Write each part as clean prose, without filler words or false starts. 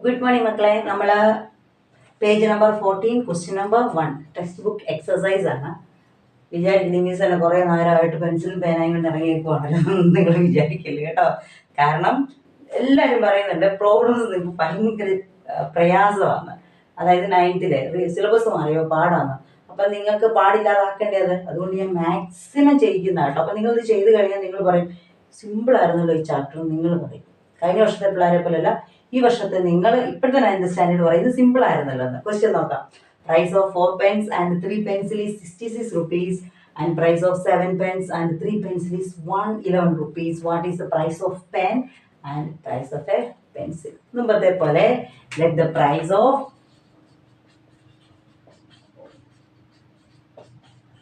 Good morning മക്കളെ. നമ്മൾ page number 14 question number 1 text book exercise ആണ്. വിചാരിക്കുന്ന തന്നെ കുറേ നേരമായിട്ട് പെൻസിലും പേനയും കൊണ്ട് ഇറങ്ങിയേക്കുവാണല്ലോ നിങ്ങൾ വിചാരിക്കില്ല കേട്ടോ. കാരണം എല്ലാവരും പറയുന്നുണ്ട് പ്രോബ്ലംസ് നിങ്ങൾക്ക് ഭയങ്കര പ്രയാസമാണ്. അതായത് 9th സിലബസ് മാറിയോ പാടാണ്. അപ്പം നിങ്ങൾക്ക് പാടില്ലാതാക്കേണ്ടത്. അതുകൊണ്ട് ഞാൻ മാക്സിമം ചെയ്യിക്കുന്ന കേട്ടോ. അപ്പം നിങ്ങളിത് ചെയ്ത് കഴിഞ്ഞാൽ നിങ്ങൾ പറയും സിമ്പിളായിരുന്നല്ലോ ഈ ചാപ്റ്റർ. നിങ്ങൾ പറയും കഴിഞ്ഞ വർഷത്തെ പിള്ളേരെ പോലെയല്ല, ഈ വർഷത്തെ നിങ്ങൾ ഇപ്പോഴത്തെ 9th സ്റ്റാൻഡേർഡ് പറയും ഇത് സിമ്പിൾ ആയിരുന്നല്ലോ എന്ന്. ക്വസ്റ്റ്യൻ നോക്കാം. Price of 4 pens and 3 pencil is 66 rupees and price of 7 pens and 3 pencil is 111 rupees. What is the price of pen and price of a pencil? മുമ്പത്തെ പോലെ let the price of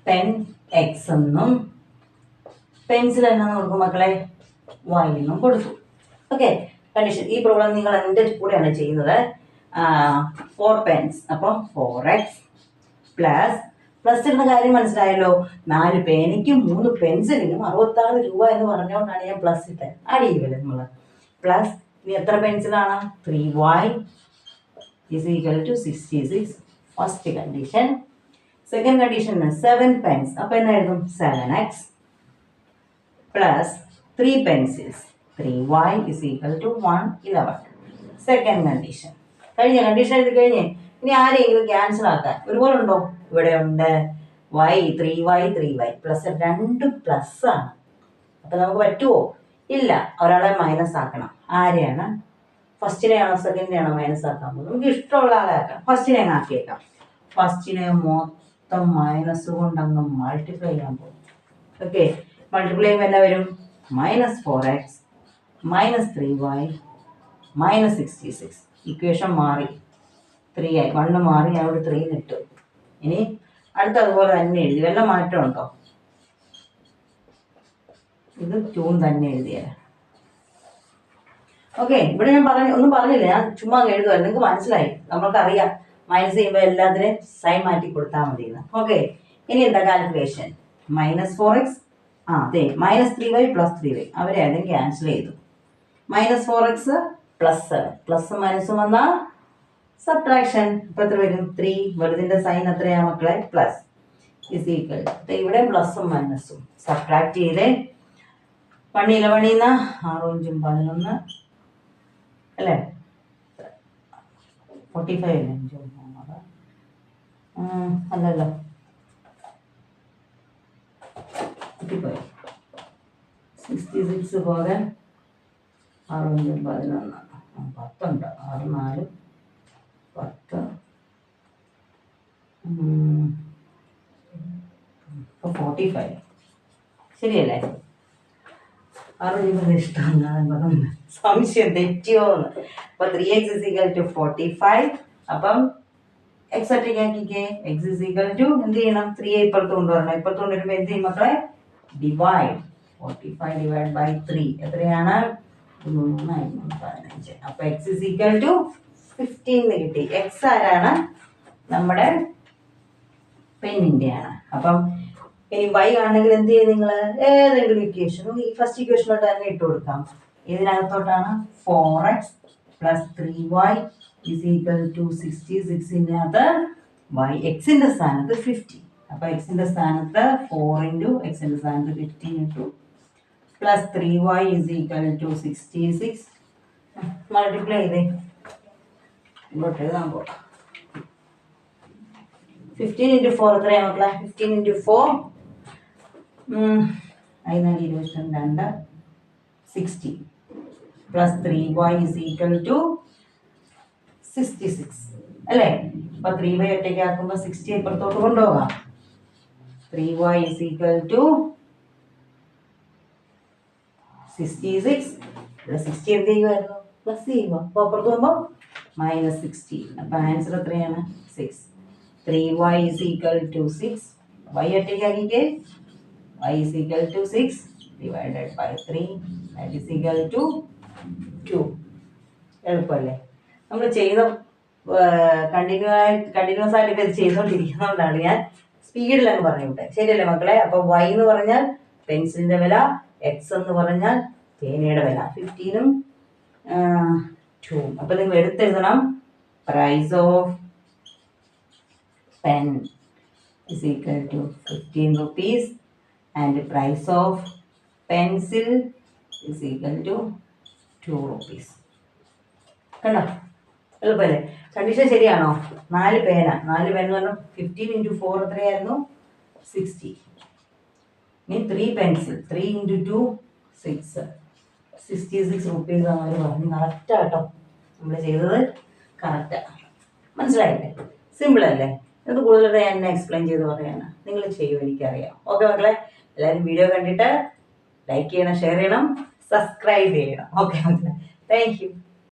pen x എന്നും pencil എന്നാന്ന് കൊടുക്കും മക്കളെ y എന്നും കൊടുത്തു. Okay, condition. ഈ problem നിങ്ങൾ എൻ്റെ കൂടെയാണ് ചെയ്യുന്നത്. 4 pens, അപ്പോൾ 4x പ്ലസ് ഇടുന്ന കാര്യം മനസ്സിലായല്ലോ. 4 പേനയ്ക്കും 3 പെൻസിലിനും 66 രൂപ എന്ന് പറഞ്ഞുകൊണ്ടാണ് ഞാൻ പ്ലസ് ഇട്ടത്. ആഡ് ചെയ്യുമല്ലോ നമ്മൾ. പ്ലസ് ഇനി എത്ര പെൻസിലാണ്? 3y is equal to 66. First condition. Second condition 7 pens, അപ്പോൾ എന്നായിരുന്നു 7x plus 3 pencils 3y is equal to 111. Second condition കഴിഞ്ഞ. കണ്ടീഷൻ എഴുതി കഴിഞ്ഞ് ഇനി ആരെങ്കിലും ക്യാൻസൽ ആക്കാൻ ഒരുപോലെ ഉണ്ടോ? ഇവിടെ ഉണ്ട്. y 3y പ്ലസ് 2 പ്ലസ് ആണ്. അപ്പം നമുക്ക് പറ്റുമോ? ഇല്ല. ഒരാളെ മൈനസ് ആക്കണം. ആരെയാണ്? ഫസ്റ്റിനെയാണോ സെക്കൻഡിനെയാണോ മൈനസ് ആക്കാൻ പോകുന്നത്? നമുക്ക് ഇഷ്ടമുള്ള ആളെ ആക്കാം. ഫസ്റ്റിനെ അങ്ങ് ആക്കിയേക്കാം. ഫസ്റ്റിനെ മൊത്തം മൈനസ് കൊണ്ട് അങ്ങ് മൾട്ടിപ്ലൈ ചെയ്യാൻ പോകും. ഓക്കെ, മൾട്ടിപ്ലൈ ചെയ്യുമ്പോൾ എന്നാ വരും? -4x -3y -66. ഇക്വേഷൻ മാറി. 3 1 മാറി, അവിടെ 3 ഇട്ടു. ഇനി അടുത്ത അതുപോലെ തന്നെ എഴുതി. വല്ല മാറ്റമുണ്ടോ? ഇത് 2 തന്നെ എഴുതിയത്. ഓക്കെ, ഇവിടെ ഞാൻ ഒന്നും പറഞ്ഞില്ല, ഞാൻ ചുമ്മാ എഴുതുമായിരുന്നു. നിങ്ങൾക്ക് മനസ്സിലായി. നമ്മൾക്കറിയാം മൈനസ് ചെയ്യുമ്പോൾ എല്ലാത്തിനും സൈൻ മാറ്റി കൊടുത്താൽ മതി എന്ന്. ഓക്കെ, ഇനി എന്താ കാൽക്കുലേഷൻ? -4x അതെ -3y + 3y അവരെ ആദ്യം ക്യാൻസൽ ചെയ്തു. -4x പ്ലസ് മൈനസും വന്നാൽ സബ്ട്രാക്ഷൻ. ഇപ്പം എത്ര വരും? 3. വലുതിൻ്റെ സൈൻ എത്രയാ മക്കളെ? Plus is equal. ഇവിടെ പ്ലസും മൈനസും സബ്ട്രാക്ട് ചെയ്തേ. 111 6 5 11 അല്ലേ? 45 അല്ലേ? 5 അല്ലല്ലോ, 66 പോകാൻ 6 5 11 10 ഉണ്ട്. 6 4 10 45 ശരിയല്ലേ? 6 ഇഷ്ടമാണ്. സംശയം തെറ്റിയോ എന്ന്. അപ്പൊ 3x is equal to 45. അപ്പം എക്സ് ഒറ്റയ്ക്കാക്കിക്കേ. എക്സ് ഇസ് ഈക്വൽ ടു എന്ത് ചെയ്യണം? 3 ഇപ്പുറത്ത് കൊണ്ടുവരണം. ഇപ്പുറത്ത് കൊണ്ടുവരുമ്പോൾ എന്ത് ചെയ്യും മക്കളെ? ഡിവൈഡ്. 45 ഡിവൈഡ് ബൈ 3 എത്രയാണ്? 15. അപ്പൊ എക്സ് ഇസ് ഈക്വൽ ടു 15 കിട്ടി. എക്സ് ആരാണ്? നമ്മുടെ പെന്നിന്റെ ആണ്. അപ്പം ഇനി y ആണെങ്കിൽ എന്ത് ചെയ്യും നിങ്ങൾ? ഏതെങ്കിലും ഇക്വേഷൻ ഈ ഫസ്റ്റ് ഇക്വേഷനോട്ട് തന്നെ ഇട്ട് കൊടുക്കാം. ഇതിനകത്തോട്ടാണ് 4x + 3y is equal to 66. y എക്സിന്റെ സ്ഥാനത്ത് 50. അപ്പൊ എക്സിന്റെ സ്ഥാനത്ത് 4 ഇൻറ്റു എക്സിന്റെ സ്ഥാനത്ത് 15 ഇട്ടു plus 3y is equal to 66. Multiply ചെയ്തേ. ഇങ്ങോട്ട് എഴുതാൻ പോകാം. 15 × 4 എത്രയാണ് മക്കളെ? 15 × 4 22 60 plus 3y is equal to 66 അല്ലേ? അപ്പൊ 3y ഒറ്റയ്ക്ക് ആക്കുമ്പോൾ 60 ഇപ്പുറത്തോട്ട് കൊണ്ടുപോകാം. 3y is equal to 66. ഇവിടെ 60 എന്ത് ചെയ്യുമായിരുന്നു? പ്ലസ് ചെയ്യുക. അപ്പോൾ അപ്പുറത്ത് പോകുമ്പോൾ -60. അപ്പൊ ആൻസർ എത്രയാണ്? 6. 3y is equal to 6. y ഒറ്റയ്ക്ക് ആക്കിക്കേ. y is equal to 6 divided by 3 that is equal to 2. എളുപ്പമല്ലേ? നമ്മൾ ചെയ്ത കണ്ടിന്യൂസ് ആയിട്ട് ഇത് ചെയ്തുകൊണ്ടിരിക്കുന്നതുകൊണ്ടാണ് ഞാൻ സ്പീഡിലങ്ങ് പറഞ്ഞു വിട്ടെ. ശരിയല്ലേ മക്കളെ? അപ്പോൾ y എന്ന് പറഞ്ഞാൽ പെൻസിലിൻ്റെ വില, x എന്ന് പറഞ്ഞാൽ പേനയുടെ വില. 15ഉം 2. അപ്പോൾ നിങ്ങൾ എടുത്തെഴുതണം price of pen is equal to 15 rupees and price of pencil is equal to 2 rupees. കണ്ടോ എളുപ്പമല്ലേ? കണ്ടീഷൻ ശരിയാണോ? 4 പേന എന്ന് പറഞ്ഞാൽ 15 × 4 എത്രയായിരുന്നു? 60. ഇനി 3 പെൻസിൽ 3 × 2 6 66 rupees ആണ് അവർ പറഞ്ഞു. കറക്റ്റാട്ടോ, നമ്മൾ ചെയ്തത് കറക്റ്റാണ്. മനസ്സിലായില്ലേ? സിമ്പിൾ അല്ലേ? ഇത് കൂടുതൽ ഞാൻ എക്സ്പ്ലെയിൻ ചെയ്ത് പറയാണ്, നിങ്ങൾ ചെയ്യും, എനിക്കറിയാം. ഓക്കെ മക്കളെ, എല്ലാവരും വീഡിയോ കണ്ടിട്ട് ലൈക്ക് ചെയ്യണം, ഷെയർ ചെയ്യണം, സബ്സ്ക്രൈബ് ചെയ്യണം. ഓക്കെ മക്കളെ, താങ്ക് യു.